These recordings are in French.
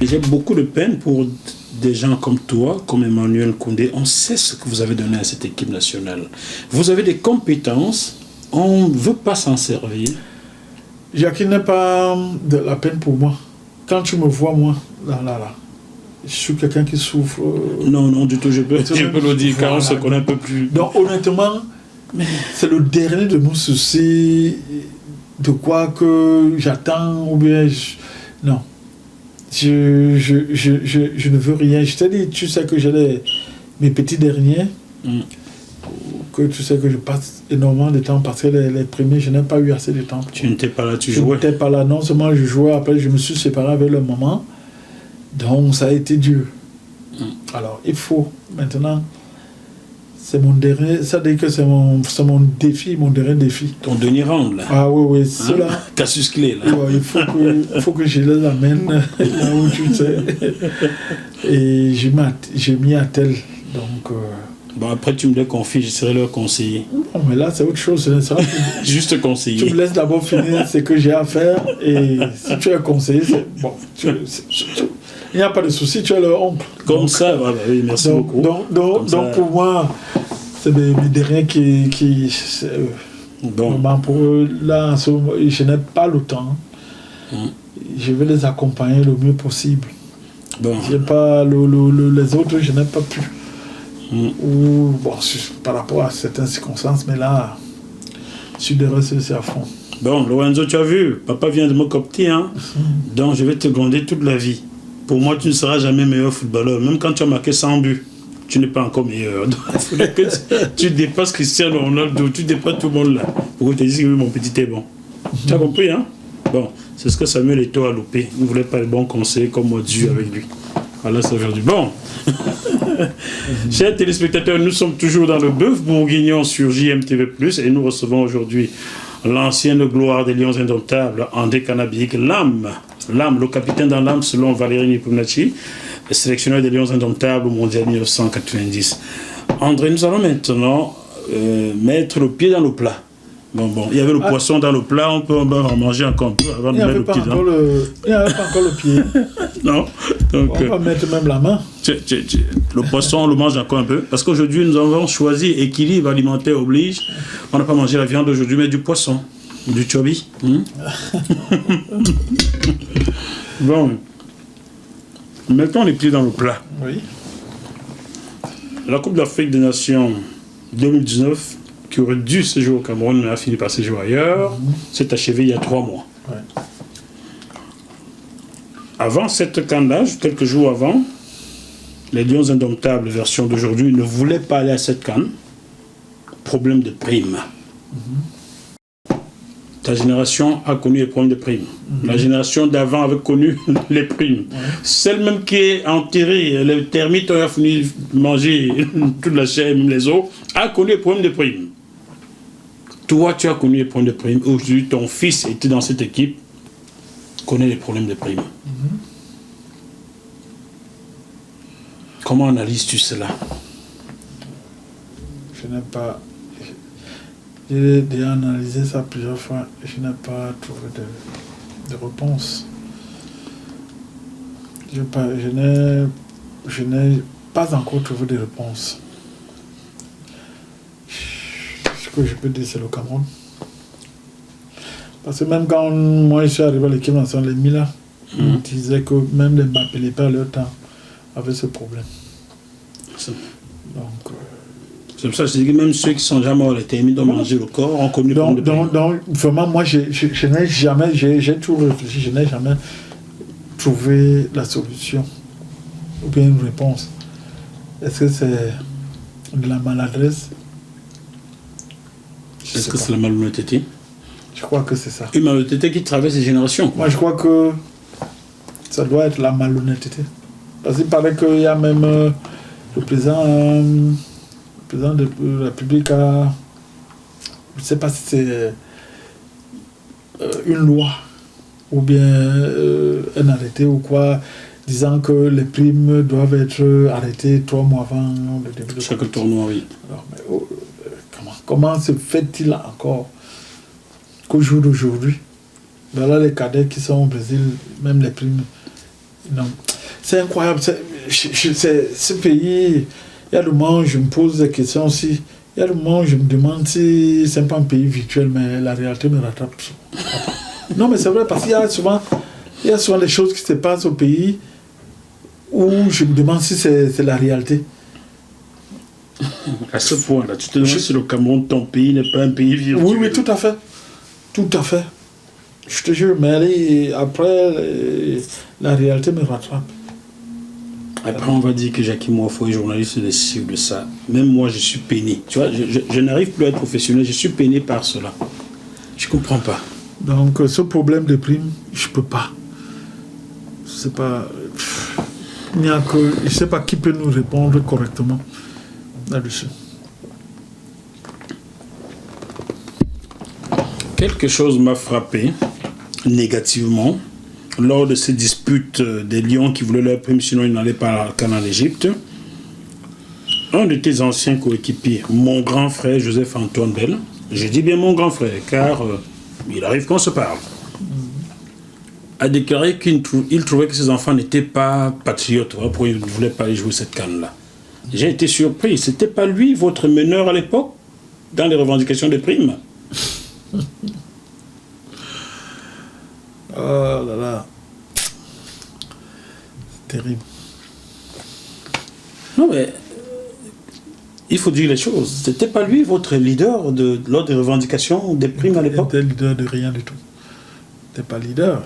J'ai beaucoup de peine pour des gens comme toi, comme Emmanuel Koundé. On sait ce que vous avez donné à cette équipe nationale. Vous avez des compétences, on ne veut pas s'en servir. Jacques n'est pas de la peine pour moi. Quand tu me vois, moi, là, je suis quelqu'un qui souffre. Non, du tout, je peux le dire, car on se connaît un peu plus. Donc, honnêtement, c'est le dernier de mon souci, de quoi que j'attends, ou bien. Non. Je ne veux rien. Je t'ai dit, tu sais que j'ai mes petits derniers, que tu sais que je passe énormément de temps parce que les premiers, je n'ai pas eu assez de temps. Tu n'étais pas là, tu jouais. Je n'étais pas là, non seulement je jouais, après je me suis séparé avec le maman, donc ça a été dur. Alors, il faut maintenant, c'est mon dernier, ça dit que c'est mon défi, mon dernier défi. Ton dernier round, là. Ah oui, cela. Casus clé, là. Ouais, il faut que je les amène là où tu sais. Et j'ai mis à tel, donc... Bon, après, tu me les confies, je serai leur conseiller. Non, mais là, c'est autre chose. Ça juste conseiller. Tu me laisses d'abord finir ce que j'ai à faire. Et si tu es conseiller, c'est bon. Il n'y a pas de souci, tu es leur oncle. Comme donc, ça, voilà, oui, merci beaucoup. Donc pour moi, c'est mes derniers qui bon. Pour eux, là, je n'ai pas le temps. Je vais les accompagner le mieux possible. Bon. J'ai pas les autres, je n'ai pas pu. Ou bon, par rapport à certaines circonstances, mais là, je suis derrière c'est à fond. Bon, Lorenzo, tu as vu, papa vient de me copter, hein. Donc je vais te gronder toute la vie. Pour moi, tu ne seras jamais meilleur footballeur. Même quand tu as marqué 100 buts, tu n'es pas encore meilleur. Donc, il faudrait que tu dépasses Cristiano Ronaldo, tu dépasses tout le monde là. Pour que tu te dises que mon petit est bon. Tu as compris, hein? Bon, c'est ce que Samuel Eto'o a loupé. Il ne voulait pas les bons conseils comme moi, Dieu avec lui. Voilà, c'est aujourd'hui. Bon. Chers téléspectateurs, nous sommes toujours dans le bœuf bourguignon sur JMTV+, et nous recevons aujourd'hui l'ancienne gloire des Lions Indomptables, André Canabic, l'âme, le capitaine dans l'âme selon Valérie Nipounati, le sélectionneur des Lions Indomptables au Mondial 1990. André, nous allons maintenant mettre le pied dans le plat. Bon, il y avait le poisson dans le plat, on peut en manger encore un peu avant de mettre le pied dans. Il n'y avait pas encore le pied. Non. Donc, on va mettre même la main. Le poisson, on le mange encore un peu. Parce qu'aujourd'hui, nous avons choisi équilibre alimentaire oblige. On n'a pas mangé la viande aujourd'hui, mais du poisson. Du chobi. Bon. Mettons les pieds dans le plat. Oui. La Coupe d'Afrique des Nations 2019, qui aurait dû séjour au Cameroun, mais a fini par séjour ailleurs, s'est achevée il y a 3 mois. Ouais. Avant cette canne-là, quelques jours avant, les Lions Indomptables, version d'aujourd'hui, ne voulaient pas aller à cette canne. Problème de prime. Ta génération a connu les problèmes de primes. La génération d'avant avait connu les primes. Celle même qui est enterrée, les termites ont fini de manger toute la chair, même les os, a connu les problèmes de primes. Toi, tu as connu les problèmes de primes. Aujourd'hui, ton fils était dans cette équipe, connaît les problèmes de primes. Comment analyses-tu cela? Je n'ai pas... J'ai déjà analysé ça plusieurs fois et je n'ai pas trouvé de réponse. Je n'ai pas encore trouvé de réponse. Ce que je peux dire, c'est le Cameroun. Parce que même quand moi je suis arrivé à l'équipe nationale, les Mila, ils disaient que même les Mbappé pas à leur temps avaient ce problème. Donc... C'est pour ça que je dis que même ceux qui sont jamais morts, les termites ont mangé le corps, ont connu le donc, vraiment, moi, je n'ai jamais, j'ai toujours réfléchi, je n'ai jamais trouvé la solution ou bien une réponse. Est-ce que c'est de la maladresse? Est-ce que c'est la malhonnêteté? Je crois que c'est ça. Une malhonnêteté qui traverse les générations. Quoi. Moi, je crois que ça doit être la malhonnêteté. Parce qu'il paraît qu'il y a même le président... le président de la République a, je ne sais pas si c'est une loi ou bien un arrêté ou quoi, disant que les primes doivent être arrêtées 3 mois avant le début de chaque tournoi, oui. Alors, mais, comment se fait-il encore qu'au jour d'aujourd'hui, voilà les cadets qui sont au Brésil, même les primes, non. C'est incroyable. Ce pays, il y a le moment où je me pose des questions aussi. Il y a le moment où je me demande si c'est pas un pays virtuel, mais la réalité me rattrape. Non, mais c'est vrai, parce qu'il y a souvent des choses qui se passent au pays où je me demande si c'est la réalité. À ce point-là, tu te demandes si le Cameroun, ton pays, n'est pas un pays virtuel. Oui, tout à fait. Tout à fait. Je te jure, mais après, la réalité me rattrape. Après, on va dire que Jackie Moifo est journaliste de ci ou de ça. Même moi, je suis peiné. Tu vois, je n'arrive plus à être professionnel. Je suis peiné par cela. Je comprends pas. Donc, ce problème de prime, je peux pas. C'est pas... Il n'y a que... Je sais pas qui peut nous répondre correctement là-dessus. Quelque chose m'a frappé négativement lors de ces disputes des Lions qui voulaient leur prime, sinon ils n'allaient pas en Égypte. Un de tes anciens coéquipiers, mon grand frère Joseph-Antoine Bell, je dis bien mon grand frère, car il arrive qu'on se parle, a déclaré qu'il trouvait que ses enfants n'étaient pas patriotes, pourquoi ils ne voulaient pas aller jouer cette canne-là. J'ai été surpris, c'était pas lui votre meneur à l'époque, dans les revendications des primes? Oh là là. C'est terrible. Non, mais il faut dire les choses. C'était pas lui votre leader lors des revendications des primes à l'époque? Il était leader de rien du tout. Il n'était pas leader.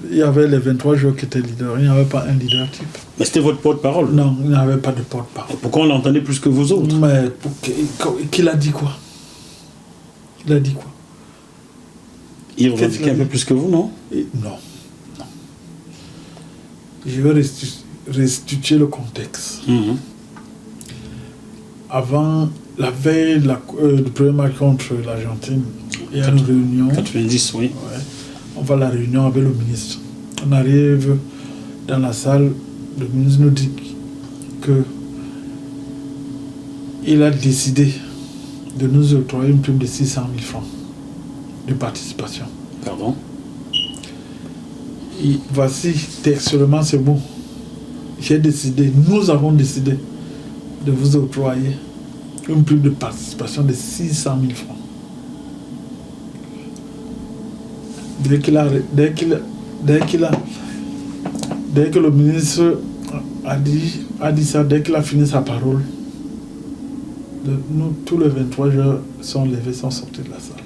Il y avait les 23 joueurs qui étaient leaders. Il n'y avait pas un leader type. Mais c'était votre porte-parole? Non, il n'y avait pas de porte-parole. Et pourquoi on l'entendait plus que vous autres? Mais qu'il a dit quoi? Il a dit quoi? Il revendiquait un peu plus que vous, non? Non. Je vais restituer le contexte. Avant, la veille du premier match contre l'Argentine, il y a une réunion. 90, oui. Ouais. On va à la réunion avec le ministre. On arrive dans la salle, le ministre nous dit que il a décidé de nous octroyer une prime de 600 000 francs de participation. Pardon? Et voici textuellement ce mot. J'ai décidé, nous avons décidé de vous octroyer une prime de participation de 600 000 francs. Dès que le ministre a dit ça, dès qu'il a fini sa parole, nous, tous les 23 joueurs sont levés, sont sortis de la salle.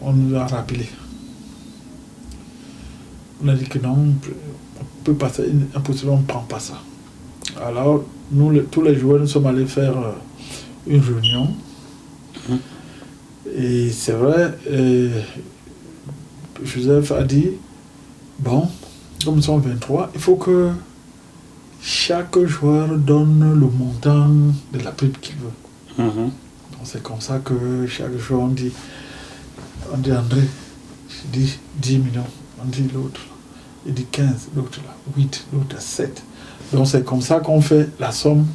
On nous a rappelé. On a dit que non, on peut passer, impossible, on ne prend pas ça. Alors, nous, tous les joueurs, nous sommes allés faire une réunion. Et c'est vrai, Joseph a dit, bon, comme nous sommes 23, il faut que chaque joueur donne le montant de la prime qu'il veut. Donc c'est comme ça que chaque joueur, on dit André, je dis 10 millions, on dit l'autre, il dit 15, l'autre là, 8, l'autre 7. Donc c'est comme ça qu'on fait la somme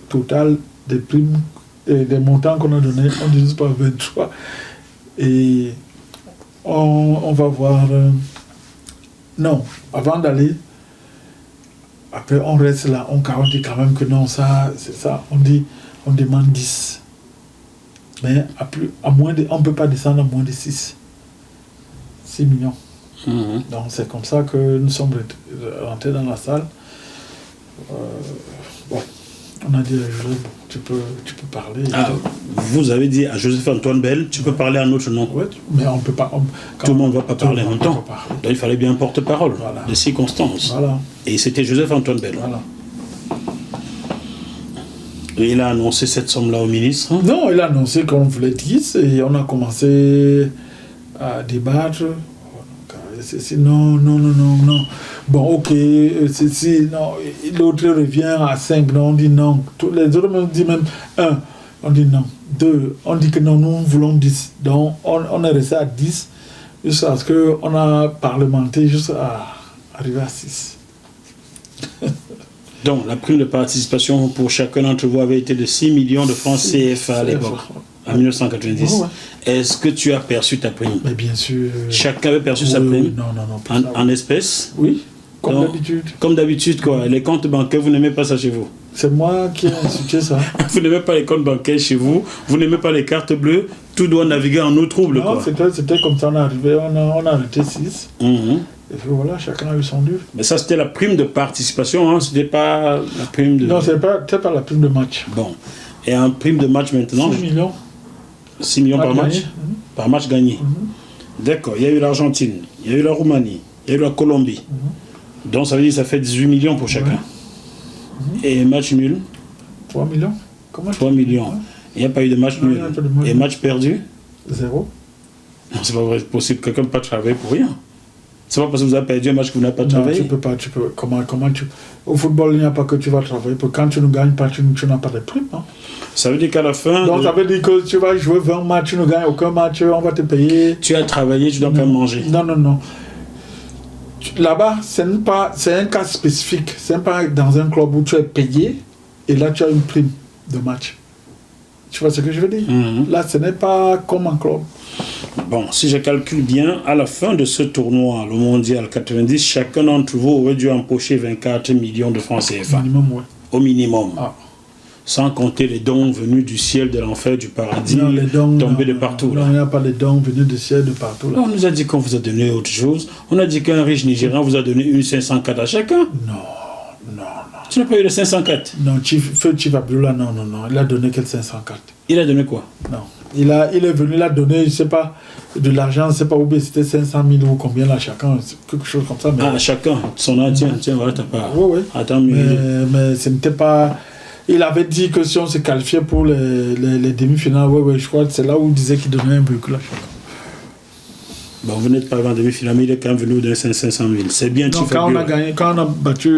totale des primes et des montants qu'on a donnés, on divise par 23. Et on va voir... non, avant d'aller, après on reste là, on dit quand même que non, ça, c'est ça, on demande 10. Mais à moins on ne peut pas descendre à moins de 6 millions. Donc c'est comme ça que nous sommes rentrés dans la salle. Bon, on a dit à Joseph, tu peux parler. Vous avez dit à Joseph-Antoine Bell, tu peux parler en notre nom. Oui, mais on ne peut pas... Tout le monde ne va pas parler en même temps. Donc il fallait bien un porte-parole de circonstances. Voilà. Et c'était Joseph-Antoine Bell. Voilà. Et il a annoncé cette somme-là au ministre? Non, il a annoncé qu'on voulait 10 et on a commencé à débattre. Non. Bon, ok, non. L'autre revient à 5, non, on dit non. Tous les autres me disent même 1, on dit non. 2, on dit que non, nous voulons 10. Donc, on est resté à 10 jusqu'à ce qu'on a parlementé jusqu'à arriver à 6. Donc, la prime de participation pour chacun d'entre vous avait été de 6 millions de francs CFA à l'époque. En 1990. Ouais, ouais. Est-ce que tu as perçu ta prime? Mais bien sûr. Chacun avait perçu sa Oui, prime oui, non, pas ça, en espèces? Oui, comme Donc, d'habitude. Comme d'habitude, quoi. Les comptes bancaires, vous n'aimez pas ça chez vous? C'est moi qui ai institué ça. Vous n'aimez pas les comptes bancaires chez vous, vous n'aimez pas les cartes bleues, tout doit naviguer en eau trouble, Non, quoi. c'était comme ça, on est arrivé, on a arrêté 6. Mhm. Et puis voilà, chacun a eu son dû. Mais ça, c'était la prime de participation, hein, c'était pas la prime de... Non, c'était pas la prime de match. Bon. Et en prime de match maintenant, 6 millions. 6 millions par match? Gagné. Par match gagné. D'accord, il y a eu l'Argentine, il y a eu la Roumanie, il y a eu la Colombie. Donc ça veut dire que ça fait 18 millions pour chacun. Et match nul, 3 millions. Comment 3 millions. Il n'y a pas eu de match Non, il nul. n'y a pas de match Et nul. match perdu? 0. Non, c'est pas vrai, c'est possible. Quelqu'un ne peut pas travailler pour rien. C'est pas parce que vous avez perdu un match que vous n'avez pas Non, travaillé. tu peux pas. Comment tu... Au football, il n'y a pas que tu vas travailler. Quand tu ne gagnes pas, tu n'as pas de prime. Hein? Ça veut dire qu'à la fin, Donc ça veut dire que tu vas jouer 20 matchs, tu ne gagnes aucun match, on va te payer. tu as travaillé, tu dois quand même manger. Non. Là-bas, c'est un cas spécifique. C'est pas dans un club où tu es payé et là tu as une prime de match. Tu vois ce que je veux dire? Là, ce n'est pas comme un club. Bon, si je calcule bien, à la fin de ce tournoi, le mondial 90, chacun d'entre vous aurait dû empocher 24 millions de francs CFA. Minimum, ouais. Au minimum. Ah. Sans compter les dons venus du ciel, de l'enfer, du paradis, Non, les dons, tombés de non, partout. Non, Là. il n'y a pas de dons venus du ciel de partout. Là. On nous a dit qu'on vous a donné autre chose. On a dit qu'un riche Nigérian vous a donné une 504 à chacun. Non. Tu n'as pas eu le 504. Non, Feu Chief Abdullah, non. Il a donné quel 504? Il a donné quoi? Non. Il est venu là donner, je ne sais pas, de l'argent, je ne sais pas où, c'était 500 000 ou combien là chacun, quelque chose comme ça. Mais... Ah, chacun. Son âge, tiens, voilà ta part. Oui. Attends, mais ce n'était pas... Il avait dit que si on se qualifiait pour les demi-finales, je crois que c'est là où il disait qu'il donnait un véhicule à chacun. Bon, vous n'êtes pas avant demi-finale, mais il est quand même venu vous donner 500 000. C'est bien, donc, quand on a battu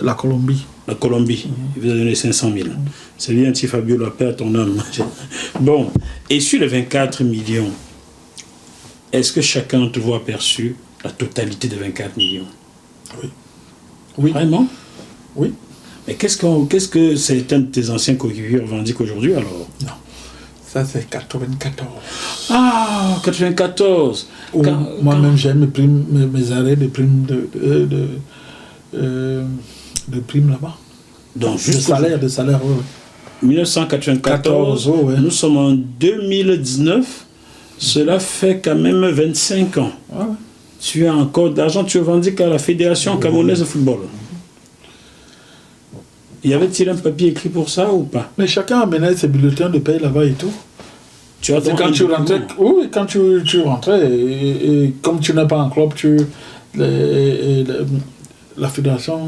la Colombie. La Colombie, il vous a donné 500 000. C'est bien, petit Fabio, la paix à ton âme. Bon, et sur les 24 millions, est-ce que chacun d'entre vous a perçu la totalité des 24 millions? Oui. Vraiment? Oui. Mais qu'est-ce que certains de tes anciens coéquipiers revendiquent aujourd'hui alors? Non. Ça, c'est 94. Ah, 94. Moi-même, j'ai mes arrêts de primes de primes là-bas. Donc, juste de salaire, oui. 1994, nous sommes en 2019, cela fait quand même 25 ans. Ouais. Tu as encore d'argent, tu revendiques à la Fédération camerounaise de football. Y avait-il un papier écrit pour ça ou pas? Mais chacun amenait ses bulletins de paye là-bas et tout. Tu as quand tu rentrais, oui, quand tu rentrais, et comme tu n'es pas en club, la fédération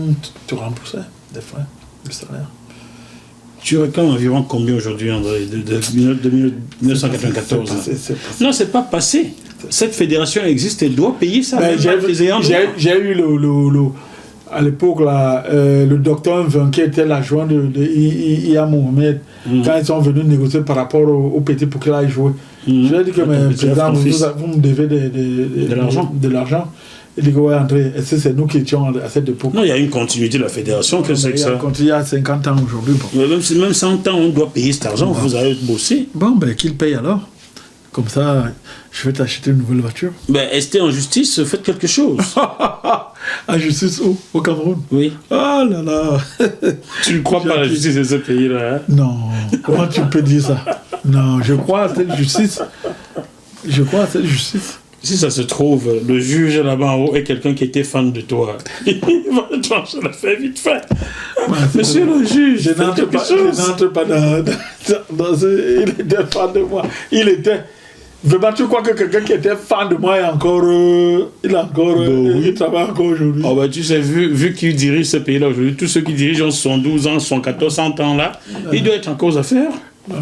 te remboursait des frais, du salaire. Tu réclames environ combien aujourd'hui, André, de 1994? Non, c'est pas passé. Cette fédération existe, elle doit payer ça. J'ai eu à l'époque, le docteur Mven, qui était l'adjoint de Ia Mohamed, quand ils sont venus négocier par rapport au petit pour qu'il aille jouer. Je lui ai dit que, président, vous me devez de l'argent. Il dit que, ouais, André, est-ce que c'est nous qui étions à cette époque? Non, il y a une continuité de la fédération. Que c'est que ça? Il y a 50 ans aujourd'hui. Bon. Même 100 ans, on doit payer cet argent. Vous avez bossé. Bon, qu'il paye alors. Comme ça, je vais t'acheter une nouvelle voiture. Restez en justice, faites quelque chose. En justice où? Au Cameroun? Oui. Oh là là. Tu ne crois pas à la justice de ce pays-là, hein? Non. Comment tu peux dire ça? Non, je crois à cette justice. Si ça se trouve, le juge là-bas en haut est quelqu'un qui était fan de toi. Il va te trancher l'affaire vite fait. Monsieur le juge, je n'entre pas dans ce... Il était fan de moi. Vraiment, tu crois que quelqu'un qui était fan de moi est encore... il travaille encore aujourd'hui. Oh bah, tu sais, vu qu'il dirige ce pays-là aujourd'hui, tous ceux qui dirigent ont 72 ans, 114, 100 ans là, il doit être en cause à faire. Non,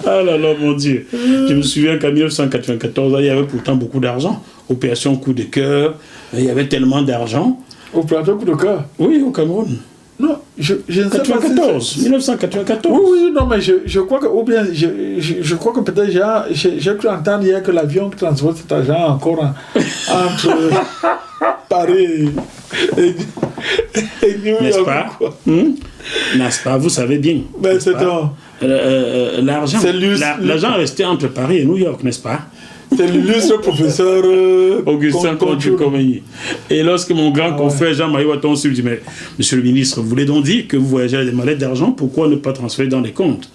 Ah là là, mon Dieu. Je me souviens qu'en 1994, il y avait pourtant beaucoup d'argent. Opération coup de cœur, il y avait tellement d'argent. Opération coup de cœur? Oui, au Cameroun. Non, je ne sais pas. 1994. Oui, non, mais je crois que, ou bien, je crois que peut-être j'ai cru entendre hier que l'avion qui transporte cet argent encore entre Paris et New York. N'est-ce pas? N'est-ce pas? Vous savez bien. Mais c'est un... L'argent est resté entre Paris et New York, n'est-ce pas? C'est l'illustre professeur Augustin Contu-Comagny. Et lorsque mon grand confrère Jean-Marie Watton dit, mais monsieur le ministre, vous voulez donc dire que vous voyagez avec des mallettes d'argent, pourquoi ne pas transférer dans les comptes?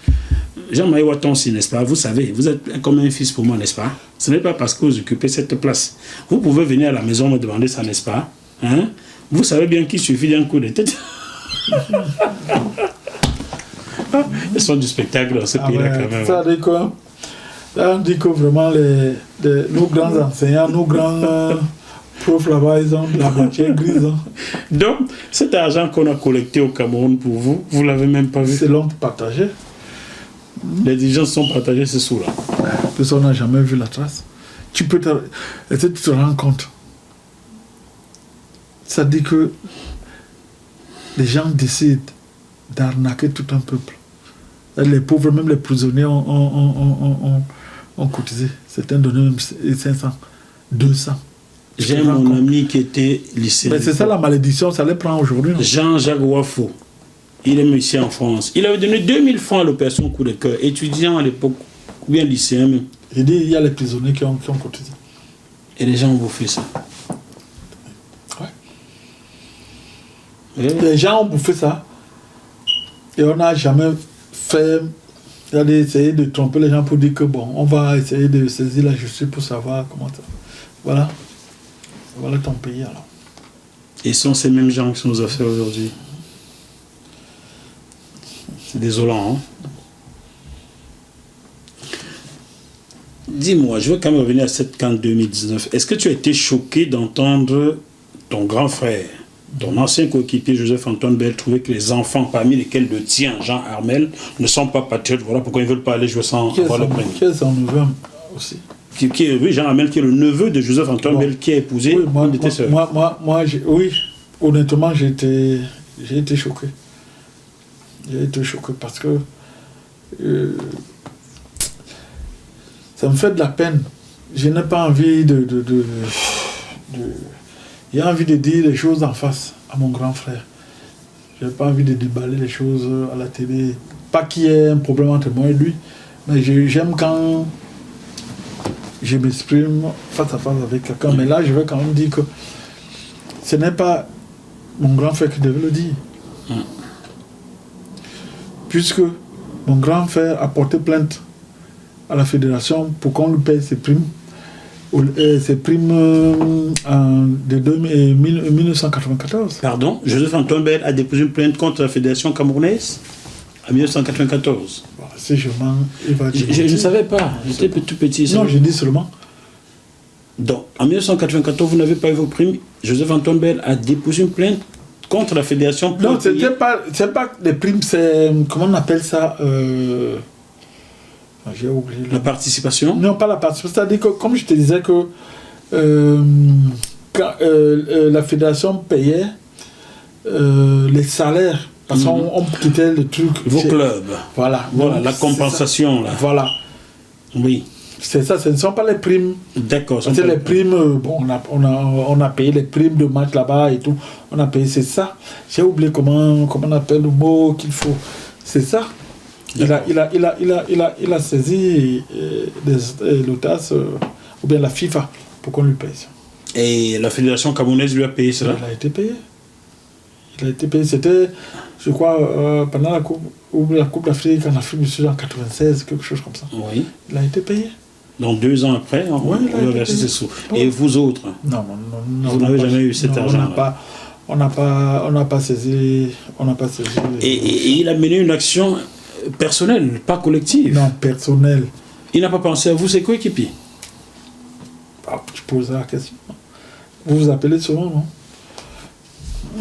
Jean-Marie Watton, n'est-ce pas? Vous savez, vous êtes comme un fils pour moi, n'est-ce pas? Ce n'est pas parce que vous occupez cette place. Vous pouvez venir à la maison me demander ça, n'est-ce pas? Hein? Vous savez bien qu'il suffit d'un coup de tête. Ils sont du spectacle dans ce pays-là quand même. Ça dit quoi? Là, on dit que vraiment nos grands enseignants, nos grands profs là-bas, ils ont de la moitié grise. Hein. Donc, cet argent qu'on a collecté au Cameroun pour vous, vous ne l'avez même pas vu. C'est l'homme partagé. Les diligences sont partagées ce sous-là. Personne n'a jamais vu la trace. Est-ce que tu te rends compte? Ça dit que les gens décident d'arnaquer tout un peuple. Les pauvres, même les prisonniers ont cotisé. Certains donnaient même 500, 200. J'ai mon ami qui était lycéen. Mais c'est ça la malédiction, ça les prend aujourd'hui. Jean-Jacques Wafo. Il est ici en France. Il avait donné 2000 francs à l'opération coup de cœur, étudiant à l'époque, ou bien lycéen même. J'ai dit, il y a les prisonniers qui ont cotisé. Et les gens ont bouffé ça. Ouais. Les gens ont bouffé ça. Et on n'a jamais fait. Essayer de tromper les gens pour dire que bon, on va essayer de saisir la justice pour savoir comment ça. Voilà. Voilà ton pays alors. Et ce sont ces mêmes gens qui sont aux affaires aujourd'hui. C'est désolant, hein? Dis-moi, je veux quand même revenir à cette CAN 2019. Est-ce que tu as été choqué d'entendre ton grand frère, ton ancien coéquipier Joseph-Antoine Bell, trouver que les enfants, parmi lesquels le tien, Jean Armel, ne sont pas patriotes? Voilà pourquoi ils ne veulent pas aller jouer sans avoir le prix. Qui est son neveu aussi? Oui, Jean Armel, qui est le neveu de Joseph-Antoine Bell, qui a épousé. Oui, oui, honnêtement, j'ai été choqué. J'ai été choqué parce que ça me fait de la peine. Je n'ai pas envie j'ai envie de dire les choses en face à mon grand frère. Je n'ai pas envie de déballer les choses à la télé. Pas qu'il y ait un problème entre moi et lui, mais j'aime quand je m'exprime face à face avec quelqu'un. Mais là, je vais quand même dire que ce n'est pas mon grand frère qui devait le dire. Puisque mon grand frère a porté plainte à la fédération pour qu'on lui paye ses primes. Ses primes de 1994. Pardon, Joseph-Antoine Bell a déposé une plainte contre la fédération camerounaise en 1994. Bon, si je mens, il va dire. Je ne savais pas, j'étais tout petit. Non, je dis seulement. Donc, en 1994, vous n'avez pas eu vos primes. Joseph-Antoine Bell a déposé une plainte contre la fédération. Non, c'est pas des primes, c'est. Comment on appelle ça j'ai oublié. La participation? Non, pas la participation. C'est-à-dire que, comme je te disais, que quand, la fédération payait les salaires, parce qu'on quittait le truc. Vos clubs. Voilà. Voilà, donc, la compensation, là. Voilà. Oui. C'est ça, ce ne sont pas les primes. D'accord. C'est les primes, bon, on a payé les primes de match là-bas et tout. On a payé, c'est ça. J'ai oublié comment on appelle le mot qu'il faut. C'est ça. Il a saisi l'OTAS ou bien la FIFA pour qu'on lui paye ça. Et la fédération camerounaise lui a payé cela? Il a été payé. C'était, je crois, pendant la Coupe d'Afrique en Afrique du Sud en 96, quelque chose comme ça. Oui. Il a été payé. Donc 2 ans après, on a versé ses sous. Et vous autres? Non. Vous n'avez jamais eu cet argent? On n'a pas saisi. Et il a mené une action personnelle, pas collective. Non, personnelle. Il n'a pas pensé à vous, ses coéquipiers? Tu poses la question. Vous vous appelez souvent, non?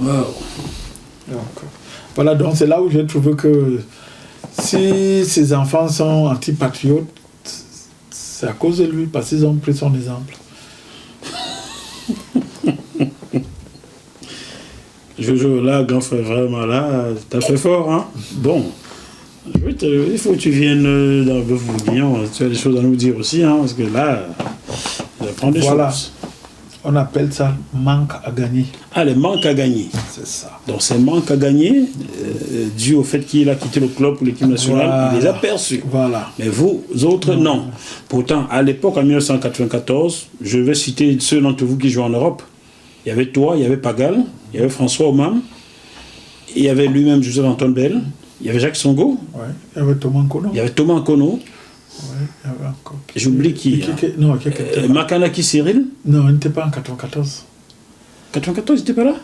Wow. Donc, voilà, donc c'est là où j'ai trouvé que si ces enfants sont antipatriotes, c'est à cause de lui, parce qu'ils ont pris son exemple. Jojo, là, grand frère, vraiment, là, t'as fait fort, hein? Bon. Il faut que tu viennes dans le Bœuf Bourguignon. Tu as des choses à nous dire aussi, hein, parce que là, j'apprends des choses. On appelle ça manque à gagner. Ah, les manques à gagner. C'est ça. Donc ces manques à gagner, dû au fait qu'il a quitté le club pour l'équipe nationale, Voilà. il les a perçus. Voilà. Mais vous autres, non. Pourtant, à l'époque, en 1994, je vais citer ceux d'entre vous qui jouent en Europe. Il y avait toi, il y avait Pagal, il y avait François Omam, il y avait lui-même Joseph-Antoine Bell, il y avait Jacques Songo, Ouais. Il y avait Thomas Nkono. il y avait Thomas Nkono, Ouais, il y avait encore. j'oublie qui. Non, quelqu'un. Makanaki Cyril. Non, il n'était pas en 94. 94, il n'était pas là?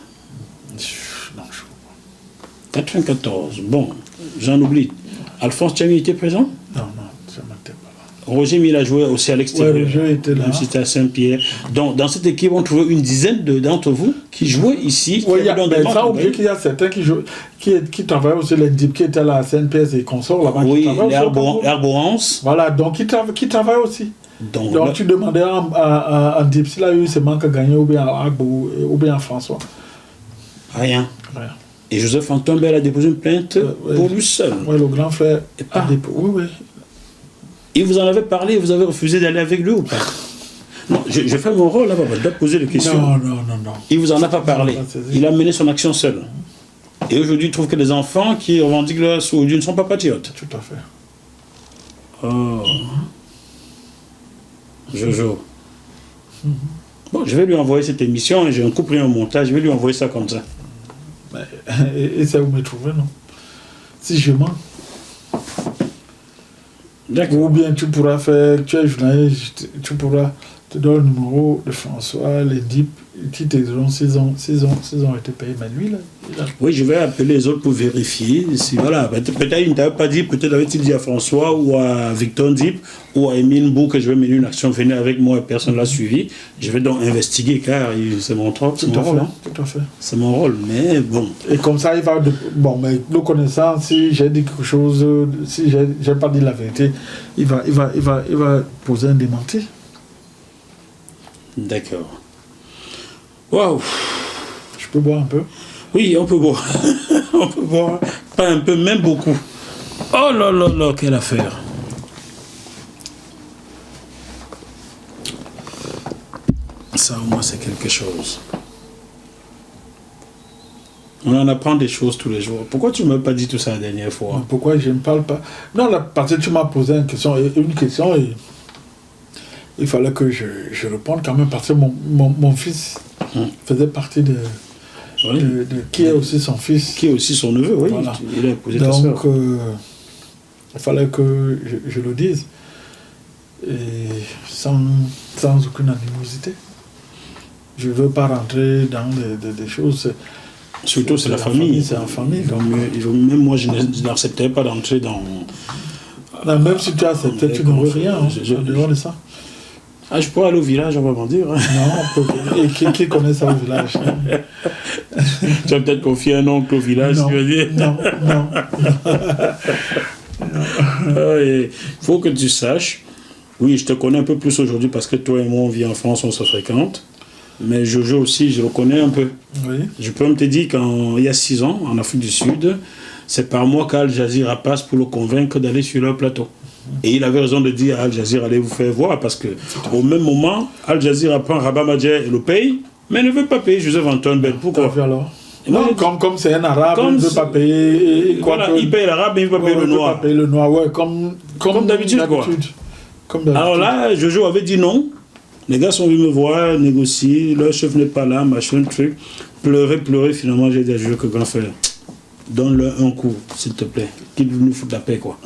Non, je 94, bon, j'en oublie. Alphonse Tchami était présent? Non, ça n'était pas là. Roger Mille a joué aussi à l'extérieur. Ouais, Roger était là. Même si c'était à Saint-Pierre. Donc, dans cette équipe, on trouvait une dizaine d'entre vous qui jouaient ici. Oui, il y a, dans des mais matchs, ça, oublier qu'il y a certains qui travaillent aussi, les DIP qui étaient là à Saint-Pierre et consorts là-bas. oui, qui travaillent les aussi au Cameroun. Arborance. Voilà, donc qui travaillent aussi. Donc, Donc là, tu demandais à DIP s'il a eu ce manque à gagner ou bien à Agbo ou bien à François. rien. Rien. Et Joseph-Antoine Bell a déposé une plainte Ouais. pour lui seul. Oui, le grand frère. Ah. Oui, oui. Et vous en avez parlé, vous avez refusé d'aller avec lui ou pas? Non, je fais mon rôle là-bas, je dois poser des questions. Non. Il vous en a pas parlé. pas saisi. Il a mené son action seul. Et aujourd'hui, il trouve que les enfants qui revendiquent leur sourdine ne sont pas patriotes. Tout à fait. Oh. Jojo. Bon, je vais lui envoyer cette émission et j'ai un coup pris en montage, je vais lui envoyer ça comme ça. Et c'est où me trouver, non? Si je mens. D'accord. Ou bien tu pourras faire, tu es journaliste, tu pourras te donner le numéro de François, les DIP, qui te diront s'ils ont été payés. Mais lui, là, Oui, je vais appeler les autres pour vérifier. Si, voilà, peut-être il ne t'avait pas dit, peut-être avait-il dit à François ou à Victor Dip ou à Émile Mbou que je vais mener une action, venez avec moi et personne ne l'a suivi. Je vais donc investiguer car c'est mon rôle. C'est mon rôle. Tout à fait. C'est mon rôle, mais bon. Et comme ça, il va. Bon, mais le connaissant, si j'ai dit quelque chose, si j'ai pas dit la vérité, il va poser un démenti. D'accord. Waouh! Je peux boire un peu? Oui, on peut boire. On peut boire. Pas un peu, même beaucoup. Oh là là là, quelle affaire! Ça, au moins, c'est quelque chose. On en apprend des choses tous les jours. Pourquoi tu ne m'as pas dit tout ça la dernière fois? Pourquoi je ne parle pas? Non, là, parce que tu m'as posé une question et il fallait que je réponde quand même parce que mon fils faisait partie de qui est aussi son fils. Qui est aussi son neveu, oui. Voilà. Il a épousé ta Donc, sœur. il fallait que je le dise. Et sans aucune animosité. Je ne veux pas rentrer dans des choses. Surtout, c'est la famille. C'est la famille. Donc, même moi, je n'acceptais pas d'entrer dans... Non, même si tu acceptais, tu n'aurais rien en dehors de ça. Ah, je pourrais aller au village, on va m'en dire. Hein. Non, et qui connaît ça au village? Tu vas peut-être confier un oncle au village, Non, tu veux dire? non. Il faut que tu saches, oui, je te connais un peu plus aujourd'hui parce que toi et moi, on vit en France, on se fréquente. Mais Jojo aussi, je le connais un peu. Oui. Je peux même te dire qu'il y a 6 ans, en Afrique du Sud, c'est par moi qu'Al Jazeera passe pour le convaincre d'aller sur leur plateau. Et il avait raison de dire à Al Jazeera, allez vous faire voir, parce que au même moment, Al Jazeera prend Rabat Madjer et le paye, mais ne veut pas payer Joseph-Antoine Bell. Pourquoi? Alors. Et moi, Non, comme c'est un arabe, il ne veut pas payer. Voilà, il paye l'arabe, mais il ne veut pas payer le noir. Il ne veut pas payer le noir, ouais, comme d'habitude, quoi. Comme d'habitude. Alors là, Jojo avait dit non. Les gars sont venus me voir, négocier, leur chef n'est pas là, machin, truc. Pleurer, finalement, j'ai dit à Jojo que grand frère, donne-leur un coup, s'il te plaît, qu'ils nous foutent la paix, quoi.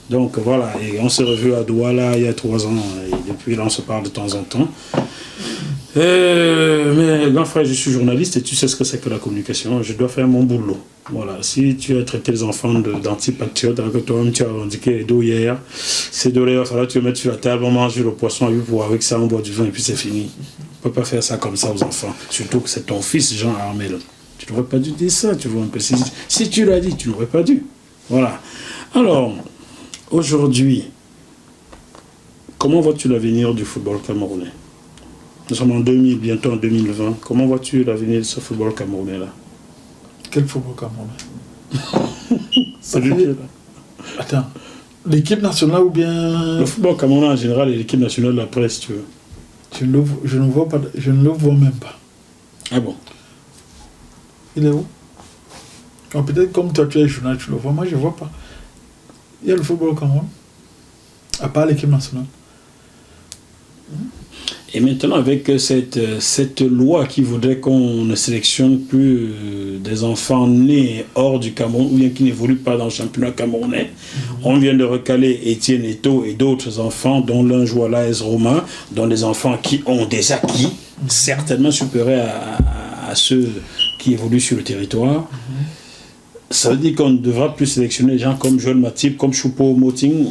Donc voilà, et on s'est revus à Douala il y a 3 ans, et depuis là on se parle de temps en temps. Mais grand frère, je suis journaliste et tu sais ce que c'est que la communication, je dois faire mon boulot. Voilà, si tu as traité les enfants d'antipatriotes, alors que toi-même tu as revendiqué les dos hier, ces deux là, tu vas mettre sur la table, on mange le poisson à 8 pour avec ça, on boit du vin et puis c'est fini. On ne peut pas faire ça comme ça aux enfants, surtout que c'est ton fils Jean Armel. Tu n'aurais pas dû dire ça, tu vois un peu. Si tu l'as dit, tu n'aurais pas dû. Voilà. Alors, aujourd'hui, comment vois-tu l'avenir du football camerounais? Nous sommes en 2000, bientôt en 2020. Comment vois-tu l'avenir de ce football camerounais-là? Quel football camerounais? Attends, l'équipe nationale ou bien... Le football camerounais en général et l'équipe nationale de la presse, tu veux. Je ne le vois même pas. Ah bon? Il est où? Alors, peut-être comme toi, tu es journal, tu le vois. Moi, je ne vois pas. Il y a le football au Cameroun, à part l'équipe nationale. Et maintenant, avec cette loi qui voudrait qu'on ne sélectionne plus des enfants nés hors du Cameroun ou bien qui n'évoluent pas dans le championnat camerounais, on vient de recaler Étienne Eto'o et d'autres enfants, dont l'un joue à l'AS Roma, dont des enfants qui ont des acquis certainement supérieurs à ceux qui évoluent sur le territoire. Ça veut dire qu'on ne devra plus sélectionner des gens comme Joël Matip, comme Choupo Moting.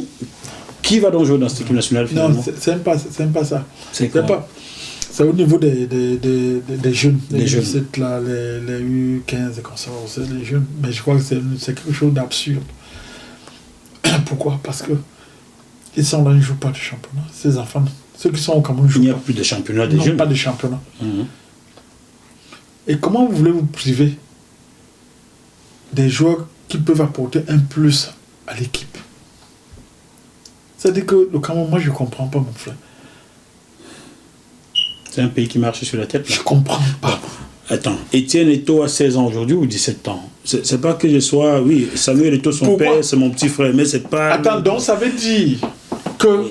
Qui va donc jouer dans cette équipe nationale finalement? Non, c'est même pas ça. C'est quoi? C'est au niveau des jeunes. Les jeunes. Là, les U15, comme ça, c'est les jeunes. Mais je crois que c'est quelque chose d'absurde. Pourquoi? Parce que ils sont là, ils ne jouent pas de championnat. Ces enfants, ceux qui sont au Cameroun, Il n'y jouent a pas. plus de championnat des Non, jeunes. pas de championnat. Mhm. Et comment voulez-vous priver des joueurs qui peuvent apporter un plus à l'équipe? C'est-à-dire que le Cameroun, moi, je ne comprends pas, mon frère. C'est un pays qui marche sur la tête. Là. Je ne comprends pas. Attends, Étienne Eto'o a 16 ans aujourd'hui ou 17 ans? C'est pas que je sois... Oui, Samuel Eto'o, son Pourquoi? père, c'est mon petit frère, mais c'est pas... Attends, donc ça veut dire que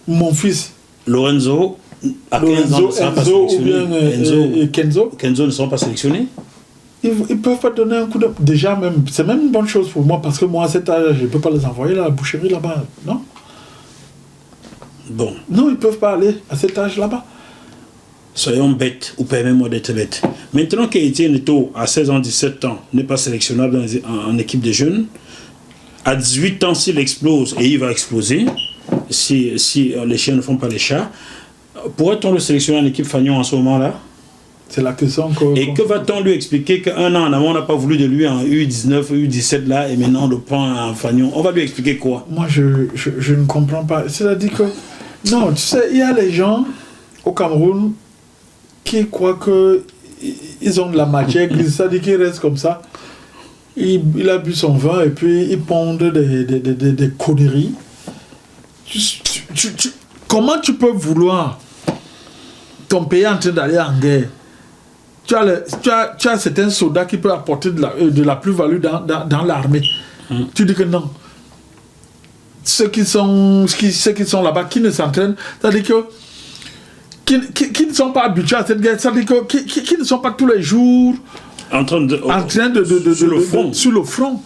mon fils, Lorenzo, à 15 ans, Lorenzo, ne sera pas Enzo ou sélectionné. bien Kenzo, Kenzo ne seront pas sélectionnés. ils ne peuvent pas donner un coup de... Déjà, même, c'est même une bonne chose pour moi, parce que moi, à cet âge, je ne peux pas les envoyer à la boucherie là-bas. Non? Bon, Non, ils ne peuvent pas aller à cet âge là-bas. soyons bêtes, ou permets-moi d'être bête. Maintenant qu'Étienne Eto'o, à 16 ans, 17 ans, n'est pas sélectionnable en équipe de jeunes, à 18 ans, s'il explose, et il va exploser, si les chiens ne font pas les chats, pourrait-on le sélectionner en équipe Fagnon en ce moment-là? C'est la question que... Et que va-t-on lui expliquer qu'un an en avant, on n'a pas voulu de lui en U19, U17 là, et maintenant on le prend en Fagnon? On va lui expliquer quoi? Moi, je ne comprends pas. C'est-à-dire que... Non, tu sais, il y a les gens au Cameroun qui croient qu'ils ont de la matière grise. C'est-à-dire qu'ils restent comme ça. Il a bu son vin et puis il pondent des conneries. Comment tu peux vouloir ton pays en train d'aller en guerre? Tu as certains soldats qui peuvent apporter de la plus-value dans l'armée. Tu dis que non. Ceux qui sont là-bas, qui ne s'entraînent, c'est-à-dire que qui ne sont pas habitués à cette guerre, c'est-à-dire que qui ne sont pas tous les jours En train de sur le front.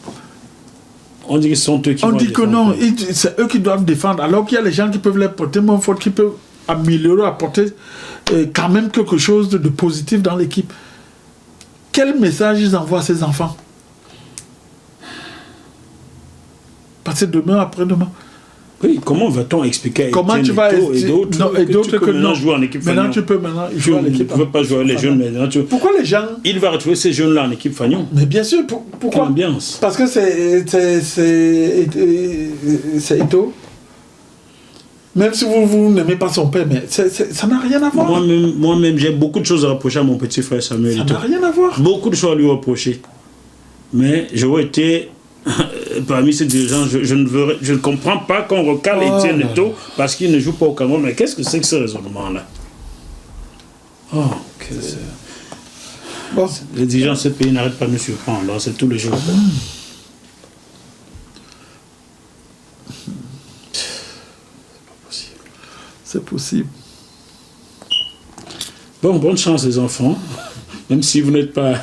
On dit que ce sont eux qui On vont dit que défendre. non, c'est eux qui doivent défendre, alors qu'il y a les gens qui peuvent les porter moins fort, qui peuvent améliorer, apporter quand même quelque chose de positif dans l'équipe. Quel message ils envoient à ces enfants? Parce que demain, après-demain. Oui, comment va-t-on expliquer à Comment tu vas et d'autres que maintenant jouer en équipe maintenant Fagnon? tu peux jouer en équipe. Tu ne peux pas jouer avec les jeunes maintenant. Pourquoi les gens... Il va retrouver ces jeunes-là en équipe Fagnon. Mais bien sûr, pourquoi? Quelle ambiance. Parce que c'est Eto'o. Même si vous n'aimez pas son père, mais ça n'a rien à voir. Moi-même, j'ai beaucoup de choses à reprocher à mon petit frère Samuel Ça Eto'o. n'a rien à voir. Beaucoup de choses à lui reprocher. Mais j'aurais été... Parmi ces dirigeants, je ne comprends pas qu'on recale Étienne Eto'o parce qu'il ne joue pas au Cameroun. Mais qu'est-ce que c'est que ce raisonnement-là? Oh, Bon. Les dirigeants de ce pays n'arrêtent pas de nous surprendre. C'est tous les jours. C'est possible. Bon, bonne chance les enfants. Même si vous n'êtes pas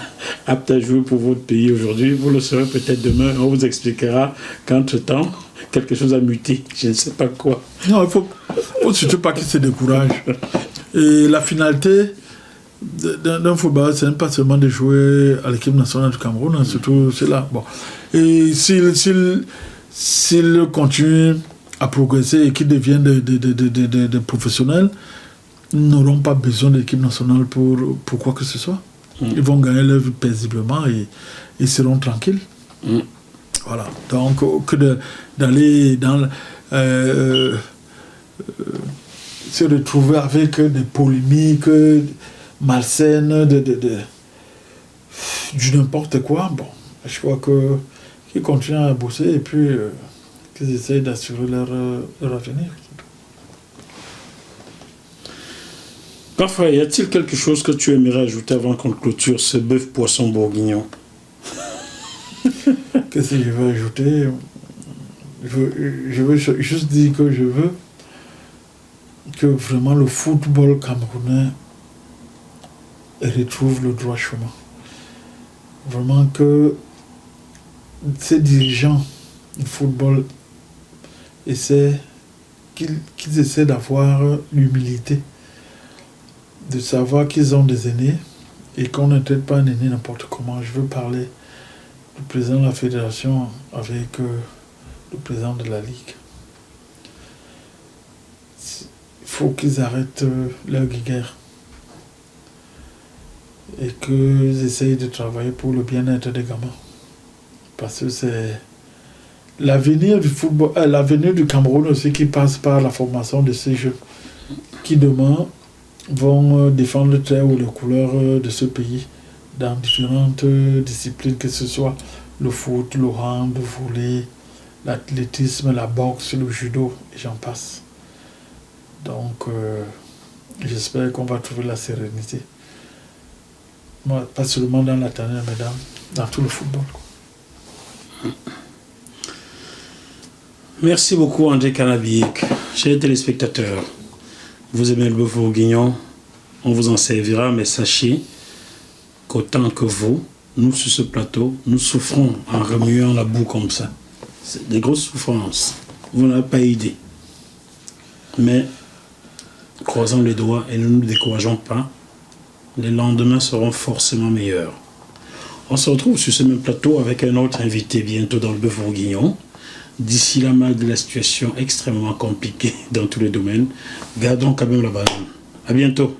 apte à jouer pour votre pays aujourd'hui, vous le serez peut-être demain. On vous expliquera qu'entre-temps, quelque chose a muté. Je ne sais pas quoi. Non, il faut surtout pas qu'ils se découragent. Et la finalité d'un football, c'est pas seulement de jouer à l'équipe nationale du Cameroun, hein, surtout c'est là. Bon. Et s'ils continuent à progresser et qu'ils deviennent des professionnels, ils n'auront pas besoin de l'équipe nationale pour quoi que ce soit. Ils vont gagner leur vie paisiblement et ils seront tranquilles. Voilà. Donc, que d'aller dans... se retrouver avec des polémiques malsaines, du n'importe quoi, bon, je crois qu'ils continuent à bosser et puis qu'ils essayent d'assurer leur avenir. Parfois, y a-t-il quelque chose que tu aimerais ajouter avant qu'on clôture ce bœuf poisson bourguignon? Qu'est-ce que je veux ajouter? Je veux juste dire que je veux que vraiment le football camerounais retrouve le droit chemin. Vraiment que ces dirigeants du football qu'ils essaient d'avoir l'humilité de savoir qu'ils ont des aînés et qu'on ne traite pas un aîné n'importe comment. Je veux parler du président de la fédération avec le président de la ligue. Il faut qu'ils arrêtent leur guerre et qu'ils essayent de travailler pour le bien-être des gamins. Parce que c'est l'avenir du football, l'avenir du Cameroun aussi qui passe par la formation de ces jeunes qui demain vont défendre le trait ou les couleurs de ce pays dans différentes disciplines, que ce soit le foot, le hand, le volley, l'athlétisme, la boxe, le judo, et j'en passe. Donc, j'espère qu'on va trouver la sérénité. Pas seulement dans la tanière, mais dans tout le football. Merci beaucoup, André Canabique. Chers téléspectateurs, vous aimez le bœuf bourguignon, on vous en servira, mais sachez qu'autant que vous, nous sur ce plateau, nous souffrons en remuant la boue comme ça. C'est des grosses souffrances. Vous n'avez pas idée. Mais croisons les doigts et ne nous décourageons pas. Les lendemains seront forcément meilleurs. On se retrouve sur ce même plateau avec un autre invité bientôt dans le bœuf bourguignon. D'ici là, malgré la situation extrêmement compliquée dans tous les domaines, gardons quand même la banane. À bientôt.